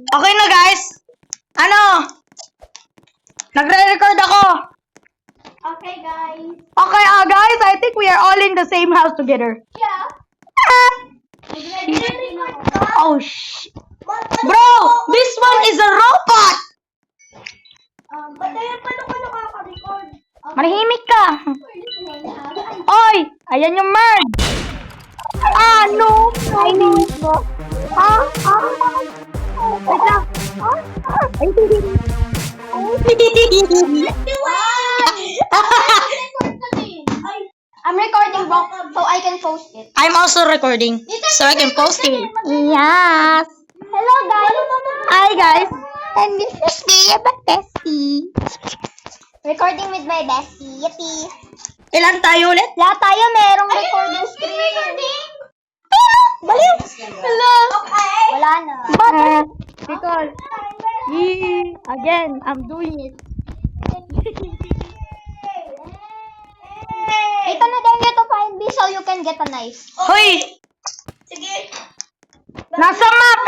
Okay na guys. Ano? Nagre-record ako. Okay, guys. Okay, guys, I think we are all in the same house together. Yeah. Oh, Bro, this one is a robot. Ba't ayan paano ka nakaka-record? Manahimik ka. Oy, ayan yung merge. No. I know it, bro. Wait lang. I'm recording, bro, so I can post it. I'm also recording, so I can post it. Yes. Hello, guys. Hi, guys. And this is me, my bestie. Recording with my bestie. Yippee. Ilan tayo ulit? Lahat tayo merong recording screen. Baliw. Hello. Okay. Wala na. Because, again, I'm doing it. Ito na din to find me so you can get a knife. Hoy! Sige. Nasa map!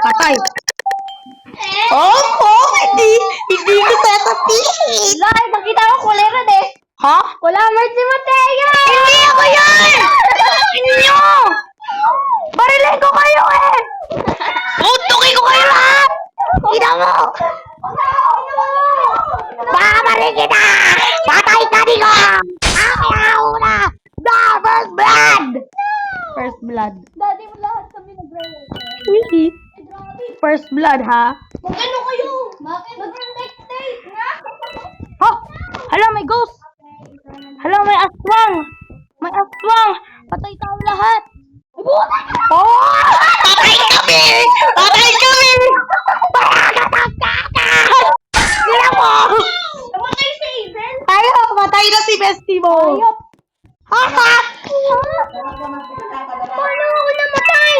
Patay. Oh, hindi ko sasabihin. Guys, nakita ko kulay red eh. Ha? Wala merch si Mateo. Hindi ako yan! Inyo! Barilin ko kayo eh! Tutukin ko kayo lahat! Ina mo! Babaril kita! Patay ka dito! Ako na! First blood! First blood. Daddy mo lahat kami nag-record. Wee. First blood, ha? Ano kayo? Mag-spectate na. Ha? Hala, may ghost! Hala, may aswang! May aswang! Patay tayo lahat! Oh! Patay kami! Patay kami! Pagkakatakas! Sila mo! Namatay si Aiden. Tayo! Patay na si bestie mo! Ayop. Ha? Paano ako namatay?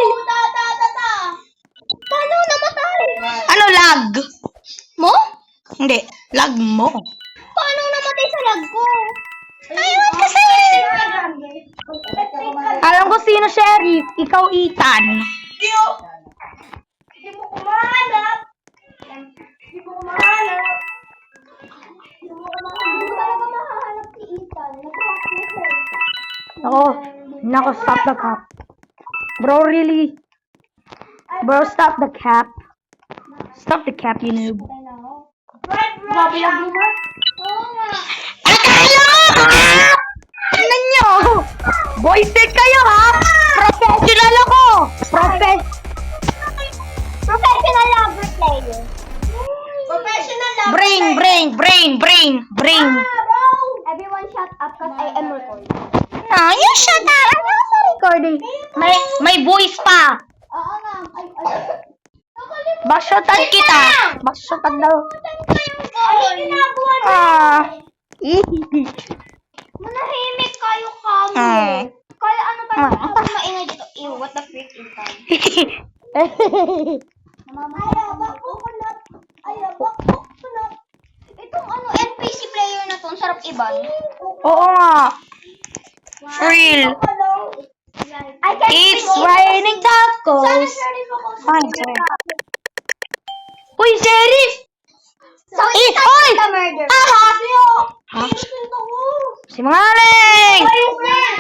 Paano namatay? Ano, lag? Mo? Hindi, lag mo. Paano namatay sa lag ko? Ayun kasi! Alam ko sino sheriff. Ikaw, Ethan. Hindi mo kumahanap. Hindi mo talaga mahahanap si Ethan. Nako, stop the cap. Bro, really? Bro, stop the cap. Stop the cap, you noob. Grabe lang mo. Oo nga. Akala mo! Tingnan nyo! Voiced kayo, ha? Professional ako! Professional lover player. Professional lover Brain! Everyone shut up because I am recording. Ah, you shut up! I'm also recording. May voice pa. Oo nga. Ay. Baksyutan kita. Baksyutan daw. Ay, ginagawa niyo. Manahimik kayo kamo. Kaya ano ba yung sabi maingay dito? Ew, what the freak is that? Ayabak ko kunat. Itong NPC player na to, ang sarap iban. Oo nga. Real. It's raining tacos. Fine, sorry. Uy, sheriff! So, Oy! the murder. Ha? Si Mangaling!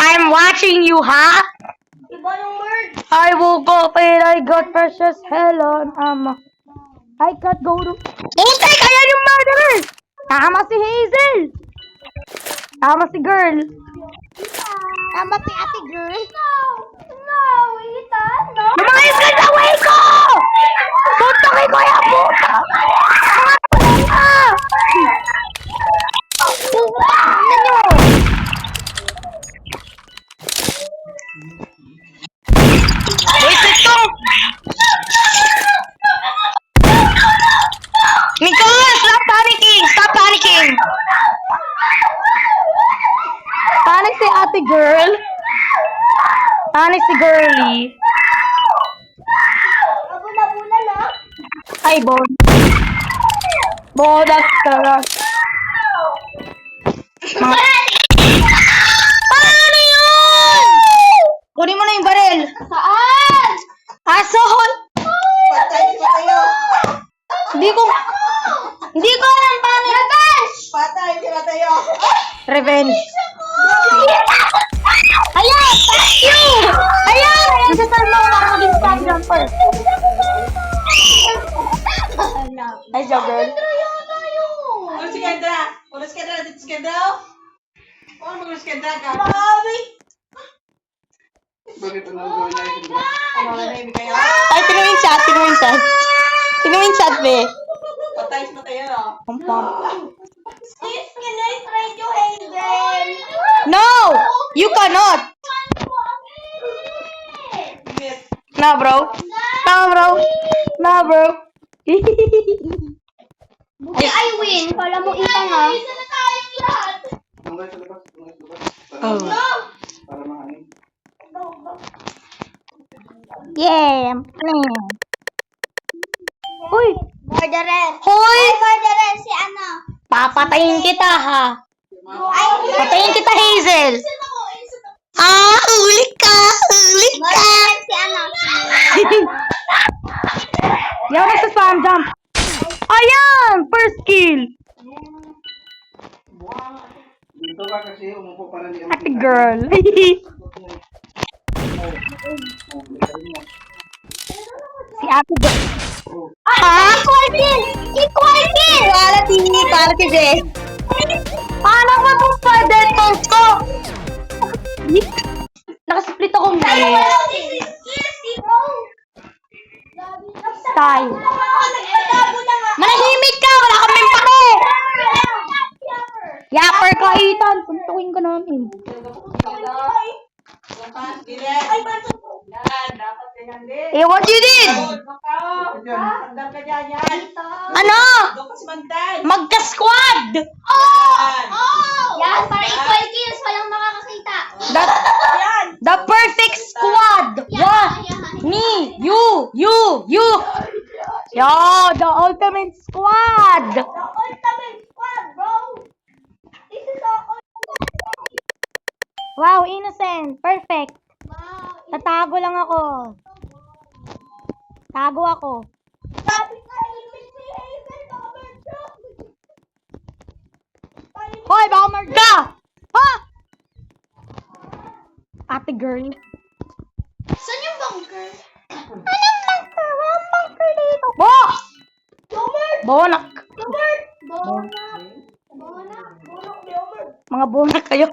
I'm watching you, ha? Iba yung word. I woke up and I got precious hell on I got go to... Utay! Kaya yung murderer! Tama si Hazel! Tama si girl! Tama si ate girl! No, Ethan, no. Lumayas ka sa way ko! Tutukin ko yung puta! Ano nyo? Wait, ito! Nicole, stop panicking! Stop panicking! Panic si ate girl. Panic si girly. Abula-bula na. Ay, bodak ka. Paano yun? Kunin mo na yung baril. Saan? revenge. Ayan! Thank you! Ayan! Isasal mo para maging stab jumper. Nice job, girl. Ulo si Kendra. Ulo si Kendra. Dito si Kendra. Ano mag-ulo si Kendra ka? Mami! Bakit ano gawin na yung Kendra? Ano na yung kayo? Ay, tinuwin shot, tinuwin shot. Tinuwin shot, be. Patay sa tayo, no? Pam-pam. Sis, can I try to Hazel? No! You cannot! Miss. Nah, bro. Nah, bro. Nah, bro. Buti I win. Kala mo itang ha. Isa na tayong lahat. Tunggal sa labas. Tunggal sa labas. Oh. Para mahangin. Yeah. Uy! Murderer. Hoy! Murderer si ano? Papatayin kita, ha? Ay, Patayin kita, Hazel. Ah, huli ka! Huli ka! Murderer si ano? Di ako nagsa-spam jump. Ayan! First kill! Dito ka kasi umupo para hindi Ate girl. Si ate girl. Ha? Equal kill! Equal kill! Quality, Jess. Paano ba itong pwede itong ko? Nakasplit ako ngayon. Style. Manahimik ka! Wala kaming pake! Yapper ka, Ethan! Puntukin ka namin. Dapat ganyan din. Eh, what you did? Sandal ka dyan yan. Ano? Doon ka si Mandan. Magka-squad! Yan, para equal kills. Walang makakakita. The perfect squad! Me! You! Yo! The ultimate squad! The ultimate squad, bro. This is the Wow, innocent. Perfect. Wow. Tatago lang ako. Tago ako. Sabi ka, helmet si Hazel, covered ka. Hoy, baka marga! Ha? Ate girl. Saan yung bunker? Anong bunker? Walang bunker dito. Bo! Bomer! Bonak. Bomer! Bonak! Bonak! Bonak, Bomer! Mga bonak kayo.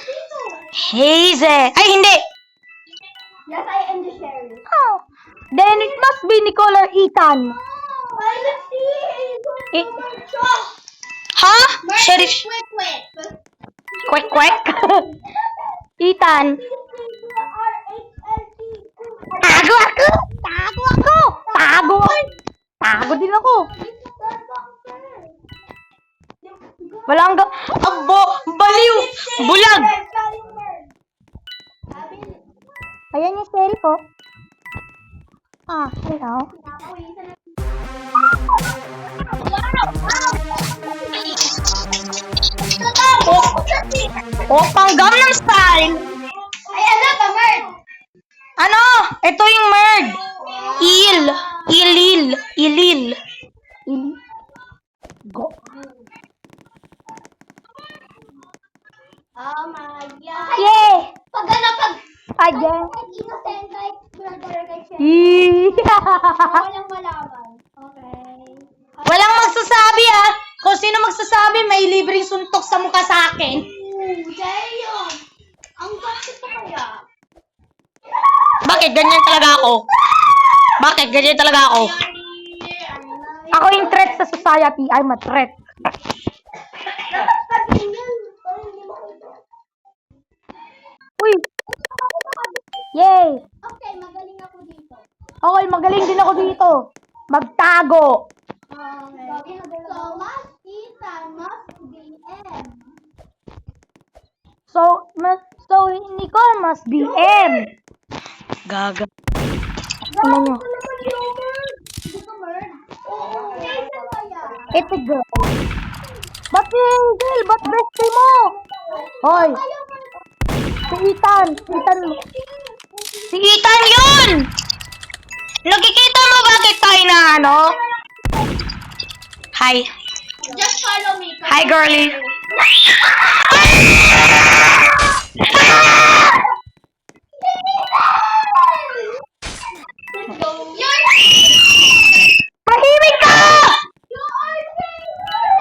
Dito! Hazel. Ay, hindi. Yes, I am the sheriff. Oh. Then it must be Nicole or Ethan. I let's see Hazel. Eh. Ha? Sheriff. Quick, quick. Kwek, kwek. Ethan. Tago ako! Tago ako! Tago! Tago din ako. Walang abo, baliw, bulag. Ayan yung sheriff, oh. Ah, hello. Oh, pang Gangnam Style. Ay, ano ba, Mert? Ano? Ito yung merd. Ilil. Go. Oh my God. Yay! Pag ano, pag Again. innocent, like, brother, like, walang malaman. Okay. Walang magsasabi, ah. Kung sino magsasabi, may libreng suntok sa mukha sa akin. Damn! Ang toxic pa kaya? Bakit ganyan talaga ako? Bakit ganyan talaga ako? Ako yung threat sa society. I'm a threat. Dapat pag ganyan, parang hindi makita. Uy! Yay! Okay, magaling ako dito. Okay, magaling din ako dito. Magtago. Okay. So, mas Ethan must be M. So Nicole must be M. Gaga. Ano nyo? Ako naman yung Merd. Hindi ka Merd? Oo. Hazel kaya? Ito girl. Ba't si Hazel? Ba't bestie mo? Hoy, Ayaw Merd. si Ethan. Si Ethan yun! Nakikita mo bakit tayo na ano? Hi. Just follow me. Hi, girly. Let's go. You're Tahimik ka! You are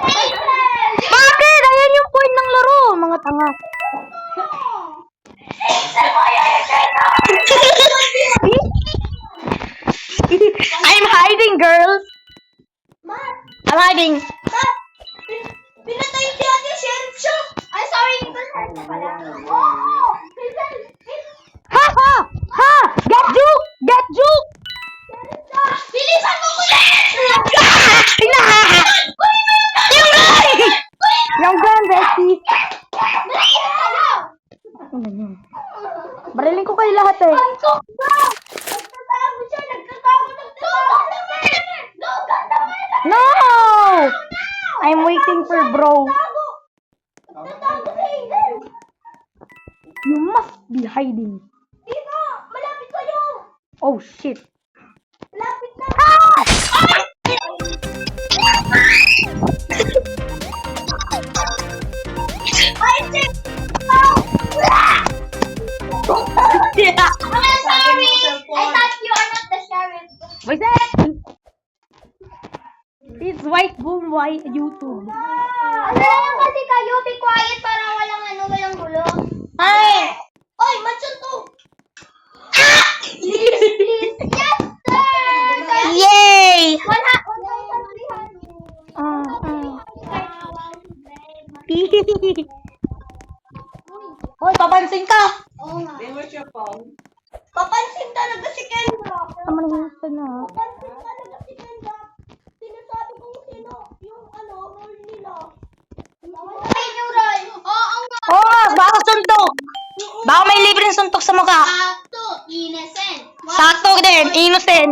Hazel. Bakit? Ayan yung point ng laro, mga tanga. I'm hiding, girls. I'm hiding. Pinatay si Ate Sheriff siya. Ay, sorry. Pinatay pala. Oh, Hazel. Ha ha! Ha! Get juke! Get juke! Bilisan mo ko na! Yung gun! Yung gun, Bessie. Barilin ko kayo lahat eh. Nagtatago siya. Nagtatago. No! I'm waiting for bro. Nagtatago si Hazel. You must be hiding. Dito, malapit sa'yo. Oh shit. Malapit na. Yeah. I'm sorry. I thought you are not the sheriff. What's that? It's White Boom White YouTube. Ano lang kasi kayo, be quiet para walang gulo. Ay! Oy, matsun to. Please. Yes, sir. Yay! 1,300. Hoy, papansin ka! Oo nga. Then where's your phone? Papansin talaga si Kendra. Tama na yung na. Papansin talaga si Kendra. Sinasabi kong sino yung role nila. Ay, yung role. Oo nga. Oh, baka suntok! Baka may libreng suntok sa mukha. Sakto, innocent. Sakto din, innocent.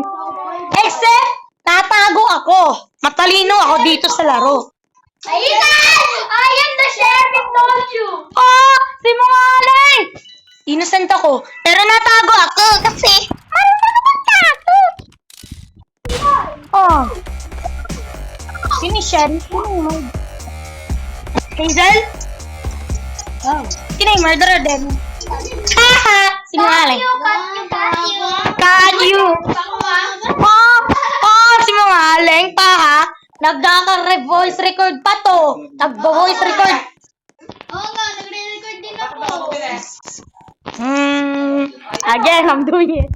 Except, natago ako. Matalino ako dito sa laro. Ethan! I am the sheriff, told you. Oh, sinungaling! Innocent ako, pero natago ako kasi marunong ako magtago. Oh. Sino yung sheriff? Sino yung murderer? Hazel? Oh. Sino yung murderer din? Haha! Sinungaling. Got you. Oh, sinungaling pa ha? Nagkaka-voice record pa to. Nag-voice record. Oo nga, nagre-record din ako. Bakit ako bilis? Again, I'm doing it.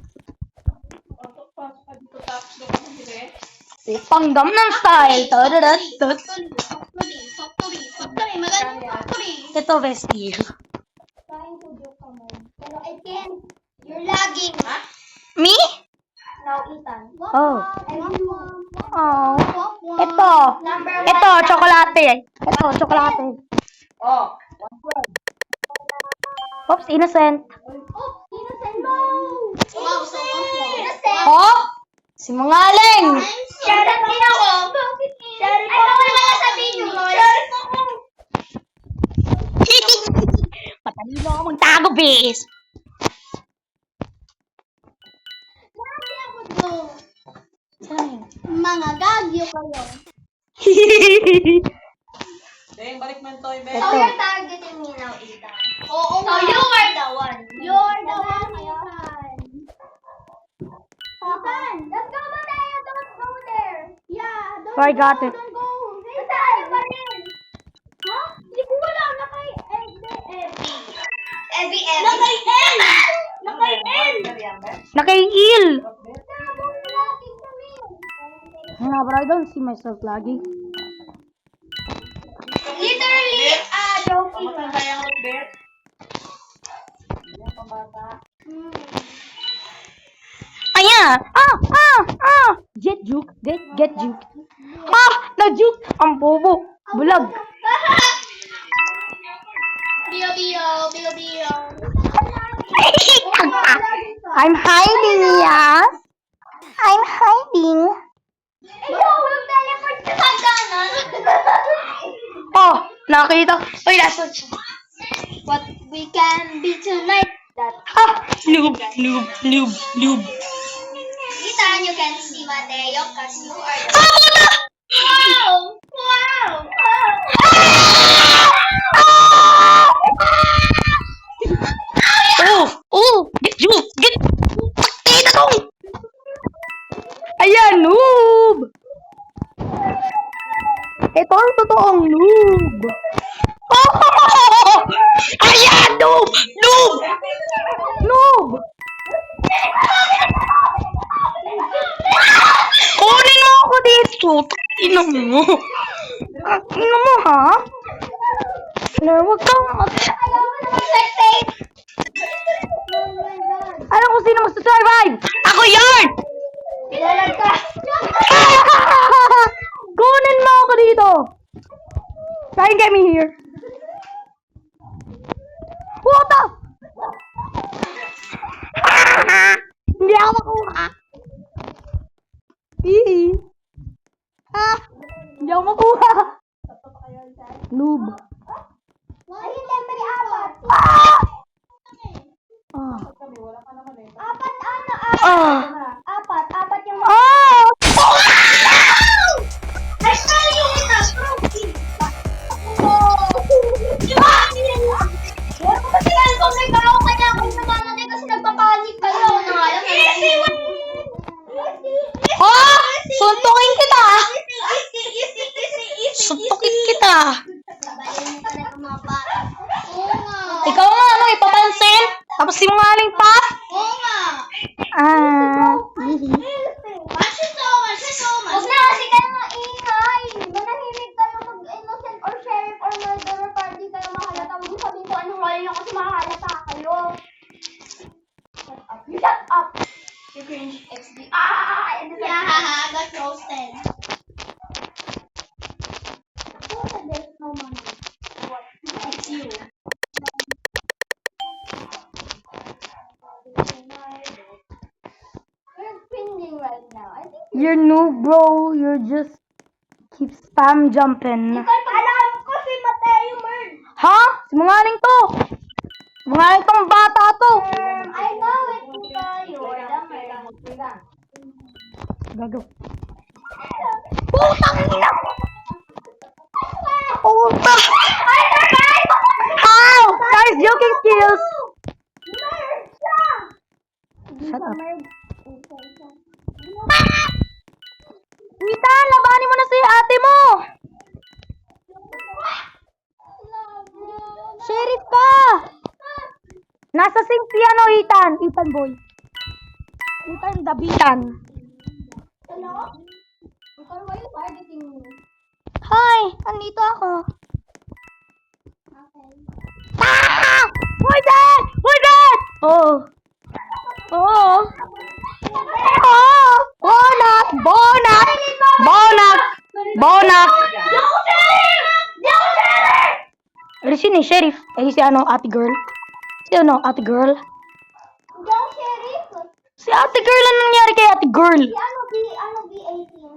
Panggam ng style. Tadadad. Factory, magandang factory. Ito, bestie. Trying to do common. Pero I can't. You're lagging. Me? Now, Ethan. Oh. I want one. Oh. Ito. Number Ito, one. tsokolate. Ito, tsokolate. Oh. Oops, innocent. Oh, innocent. No. Wow, so innocent. Oh? Sinungaling. Sheriff din ako. Sheriff ako. Ano wala sabihin yung role? Sheriff ako. Patalino ako magtago, bis. Marami ako doon. Saan yun? Mga gagyo kayo. Then, balik mo yung toy, Ben. So you're targeting me now, Ethan. Oo nga. So you are the one. You're the one, Ethan. Ethan, let's go, Mateo. Don't go there. Yeah, don't So I got go. it. Don't go. Tayo pa rin. Ha? Hindi ko wala. Nakay Nakay L. Nakay L. Nakail. Sabong laging kami. Nga, but I don't see myself lagi. Literally, don't Kamu even. sayang Bet? Yan, pambata. Ayan! Get juke. Get juke. Na-juke! Ang bobo. Bulag. Bio, bio, bio, bio. I'm hiding, yes. I'm hiding. Ikaw, mag-teleport ka sa ganon. Oh, nakita. Uy, nasa. What we can be tonight. That. Noob. Ethan, you can see Mateo because you are the... Wow! Wow! noob! Ito ang totoong noob! Oh! Ayan! Noob! Noob! Noob! Kunin mo ako dito! Ina mo! Ina mo, ha? Huwag kang... Alam ko sino mas survive! Ako yarn! Kunin mo ako dito! Try and get me here. What the? Hindi ako makuha. Hindi ako makuha. Noob. Apat yung Suntukin kita! Suntukin kita! Ikaw nga, ano, ipapansin? Tapos sinungaling pa? Huwag na kasi kayo maingay. Manahimik kayo mag-innocent or sheriff or murderer para di kayo mahalata. Huwag niyo sabihin kung anong role niyo kasi mahalata kayo. Shut up. You shut up. You cringe XD. Yeah, got roasted. Who said there's no money? What? It's you. You're cringing right now. I think You're noob, bro. You're just keep spam jumping. alam ko si Mateo Merd. Ha? Sinungaling to! Sinungaling tong bata to! I know it, Tita. You're the Merd. Gago. Putang ina mo! Puta! How? Guys, joking skills! Merd siya! Shut up. Ethan, labanin mo na si ate mo! Sheriff ka! Nasa sink si ano, Ethan. Ethan boy. Ethan Dabitan. Hello? Ikaw, why you targeting me? Hi! Andito ako. Okay. Ah! Why that? Why that? Oh. Oh. Oh! Bonak! Bonak! Bonak! Bonak! Ano si Sheriff? Eh, si ano, ate girl? Si ano, ate girl? Yung sheriff. Si ate girl, ano nangyari kay ate girl? Si ano B18?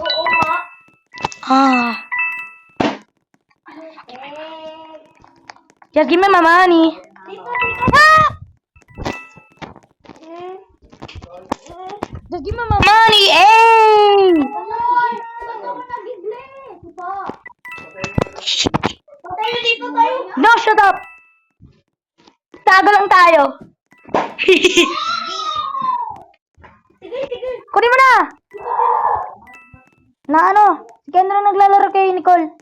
Oo nga. Ah. Just give me my money. Ah! Just give me my money, eh! No, shut up! Tago lang tayo. Kunin mo na! Na ano? Si Kendra naglalaro kay Nicole.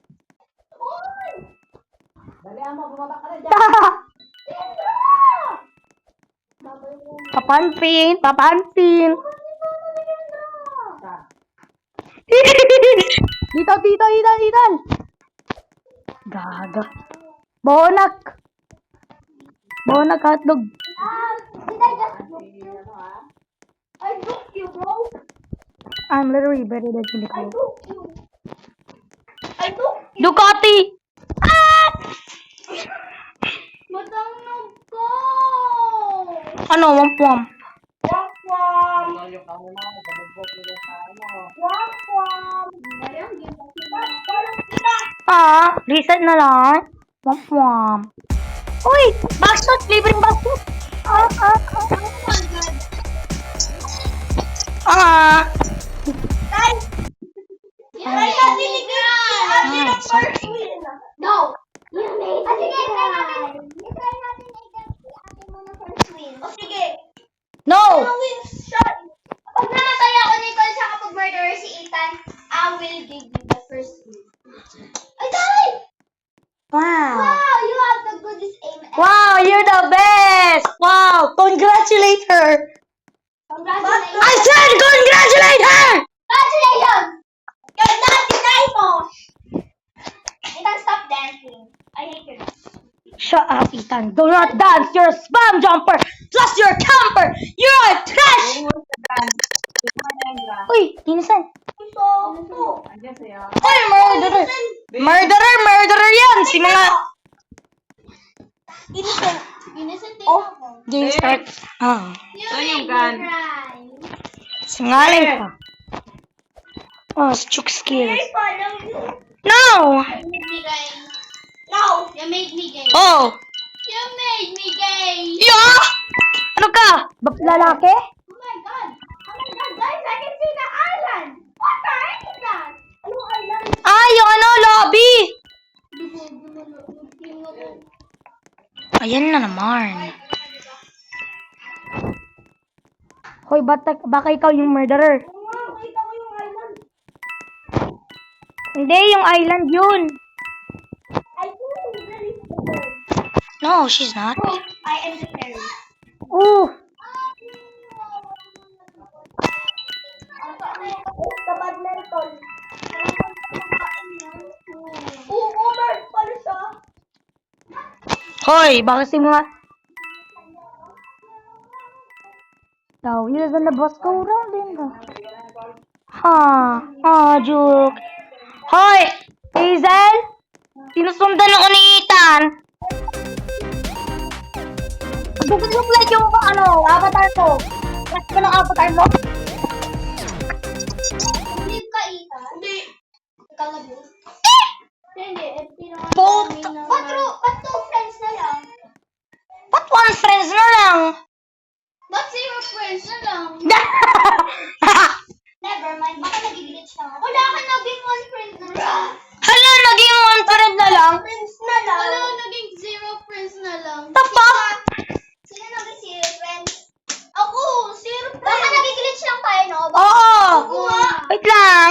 Papansin, papansin. Dito, dito. Gaga. Bonak. Bonak hotdog. Did I just look you? I looked you, bro. I'm literally better than I Nicole. looked you. I looked you. Ducati! Ah! Matang ko. Ano, wamp-wamp? Wakwam. Wakwam. Ah, reset na lang. Wamp-wamp. Uy! Backshot! Libreng backshot! Try natin i-get ang first win. No. You made it. Sige, try natin. I-try natin i-get si ate mo na first win. O sige. No! Win shot. Pag namatay ako, Nicole, siya kapag Congratulate her! Congratulations! I said congratulate her! Congratulations! Congratulations! Ethan, stop dancing. I hate your dance. Shut up, Ethan. Do not dance. You're a spam jumper. Plus you're a camper. You're a trash! Uy, Innocent. Andiyan siya. Uy, murderer. Murderer yan. Si mga... Innocent. Innocent din Oh, ako. game start. Ah. Saan yung gun? Singaling pa. Oh, stroke skills. Follow you. No! You made me gay. No! You made me gay. Oh! You made me gay. Yeah! Ano ka? Lalaki? Oh my god. Oh my god, guys, I can see the island. What the heck is that? Anong island? Ah, yung ano, lobby! Ayan na naman. Hoy, baka ikaw yung murderer. Nakita ko yung island. Hindi, yung island yun. I think it's really No, she's not. I am the fairy. Ooh. Sa badminton. Oo, Mark, pala siya. Hoy, bakit si mga... Now, here's on the bus go round in the... Joke. Hoy, Hazel! Sinusundan ako ni Ethan. Gusto mo play yung avatar ko. Gusto mo ng avatar mo? Hindi ka, Ita. Hindi. Ikaw na din. Hindi, Both. Ba't two friends na lang? Ba't one friends na lang? Ba't zero friends na lang? Never mind, baka nag-glitch lang ako. Wala ka naging one friend na lang. Hala, naging one friend na lang? Friends na lang. Wala, naging zero friends na lang. The fuck? Sino naging zero friends? Ako, zero friends. Baka nag-glitch lang tayo, no? Oo. Ako nga. Wait lang.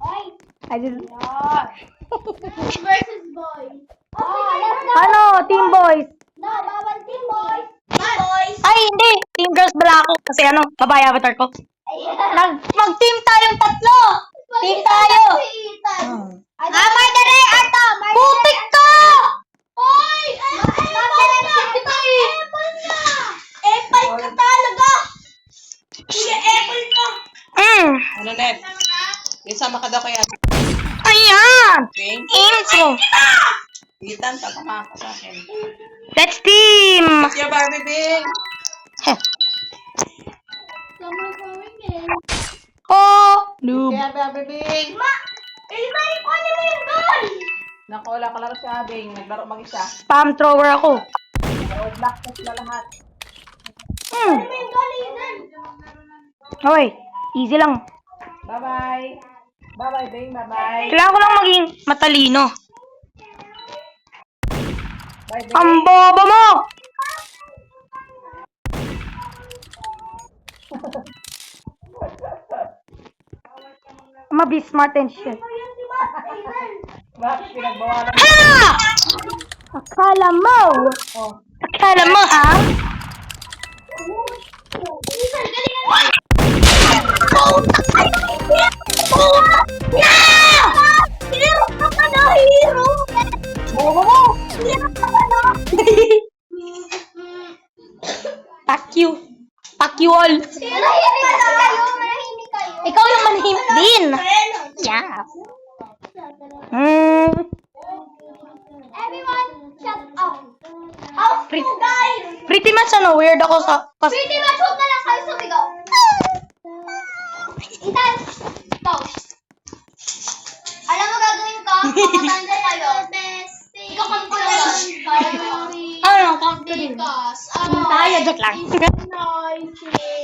Ay. I just... Girls versus boys. Let's go. Ano, team boys? No, bawal team boys. Team boys. Ay, hindi. Team girls pala ako. Kasi babae avatar ko. Mag-team tayong tatlo. Team tayo. Murderer, Arto. Putik ka! Oy! Apple na! Apple ka talaga! Kuya, apple ka! Ano, Net? Isama ka daw kaya. Ayan! Okay? Intro. Ethan, tatama ka sa akin. Let's team! What's your Barbie Bing? Summer going in. Oh! Noob. Kaya Barbie Bing? Ilmay ko na yung goal! Naku, wala ka laro si Abing. Naglaro mag-isa. Spam thrower ako. Pero black na sila lahat. Ano yung goal, Ethan? Okay. Easy lang. Bye-bye. Bye-bye, Bing. Bye-bye. Kailangan ko lang maging matalino. Bye, Bing. Ang bobo mo! Be smart and shit. Bakit pinagbawalan? Ha! Akala mo! Oh. Akala mo, ha? Ethan, galingan mo! Hero ka pa na, hero! Bobo mo! Hero ka pa na! Fuck you. Fuck you all. Manahimik kasi kayo, manahimik kayo. Ikaw yung manhimik din. Yeah. Everyone, shut up. House Pretty- to, guys! Pretty much weird ako sa... Pretty much, huwag na lang kayo sumigaw. Ethan, pause. Alam mo gagawin ko? Mamatanda kayo. Ikaw kang kulong. Ano, count ko din. Tayo, joke lang.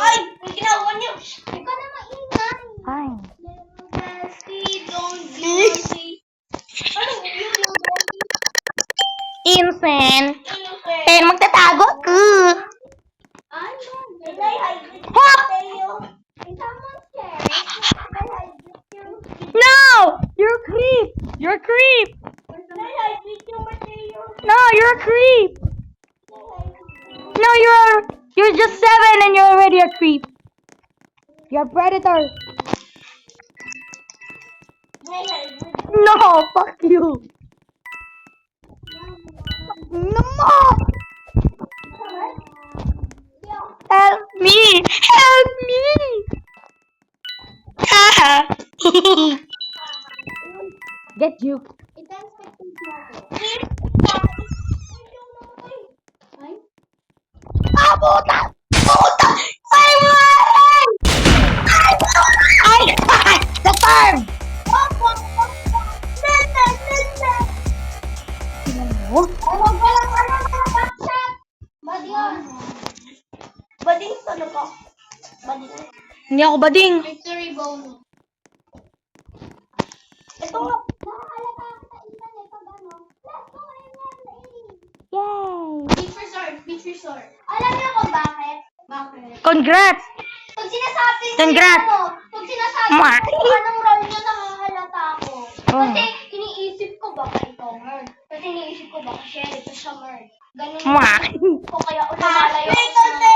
Ay, may ginawa niyo. Ikaw na maingay. Fine. Don't be. Ano yun? Infant. Pero magtatago ko. Ano? Inay-hydrate Ha? tayo. Someone share. No! You're a creep. You're a creep. Inay-hydrate yung Mateo. No, you're a creep. No, You're just 7 and you're already a creep. You're a predator. No, fuck you. No. Help me. Help me. Get you. Ah, puta! Puta! Ay, man! Ay, the farm! Oh, Bading solo ko. Bading. hindi ako bading. Victory bonus. Ito nga. Nakahalata ako sa ilan eh. Pag ano. Let's go and let's Yay! Beach resort. Beach resort. Alam niyo kung bakit? Bakit? Congrats! Pag sinasabi niyo Congrats! pag sinasabi Mwah! ko kung anong role niyo, nakahalata ako. Oh. Kasi iniisip ko baka ikaw murd. Kasi iniisip ko baka sheriff o siya murd. Ganun Mwah! ko kaya lumalayo ako sa...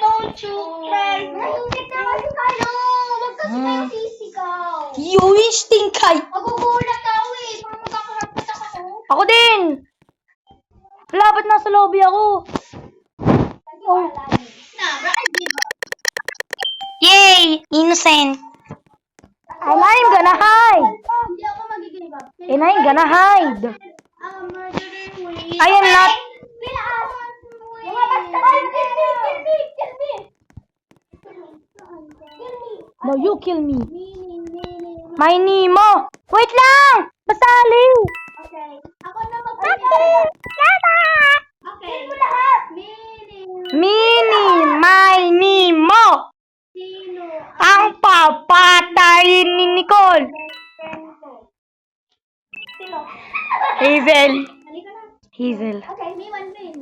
don't you cry. Nahingit na kasi kayo. Huwag kasi kayo sisigaw. You stink kay! Magugulat ako eh. Parang magkakaharapit ako. Ako din! Wala, ba't nasa lobby ako? Oh. Na, right, di ba? Yay! Innocent! And I'm gonna hide! Hindi ako mag-give up. And I'm gonna hide! Murderer wait. I am not... Lumabas ka! Kill me! Kill me! Kill me! No, you kill me. Mini. My Nemo! Wait lang! Pasaliw! Okay. Ako na magpapalala. Okay. Kill mo lahat! Mini. Mini! My Nemo! Sino? Ang papatayin ni Nicole! Sino? Hazel! Halika na. Hazel. Okay, me one win.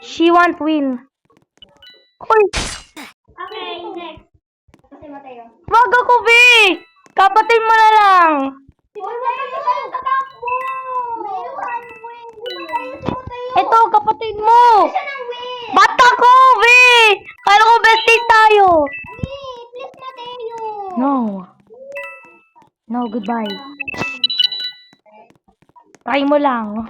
She won't win. Uy! Okay, next. Kasi Mateo. Wag ako, B! Kapatid mo na lang! Si Mateo tayo tatakbo! May one win. Si Mateo. Ito, kapatid mo! Siya nang win. Ba't ako, B? Kala ko besties tayo! Please, Mateo. No. No, goodbye. Try mo lang.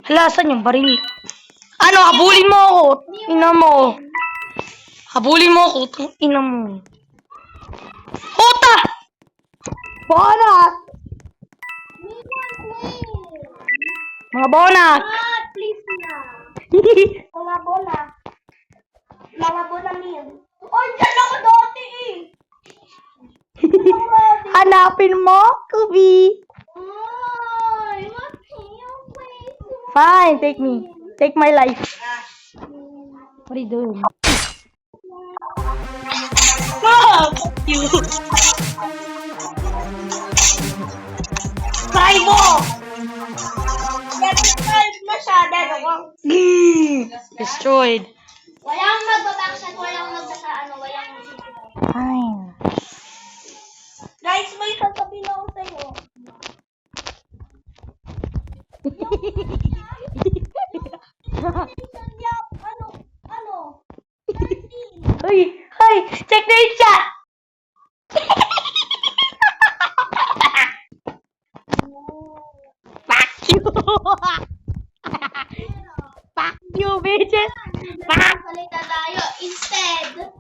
Hala, saan yung baril? Ano, habulin mo ako! Ina mo! Habulin mo ako! Ina mo! Puta! Bonus! Me one win. Mga bonus! Please na. Mga bola. Mga bola meal. Oy, dyan ako dati eh. Hanapin mo, Kubi! Ay, Mateo, wait. Fine, take me. Take my life. What are you doing? Fuck you! Try mo! Destroyed. Walang magbabackshot, walang walang Fine. Guys, may sasabihin ako sa'yo. Ano? Uy! Uy! Check na yung chat! Fuck you! Fuck you, bitches! Fuck! Salita tayo. Instead,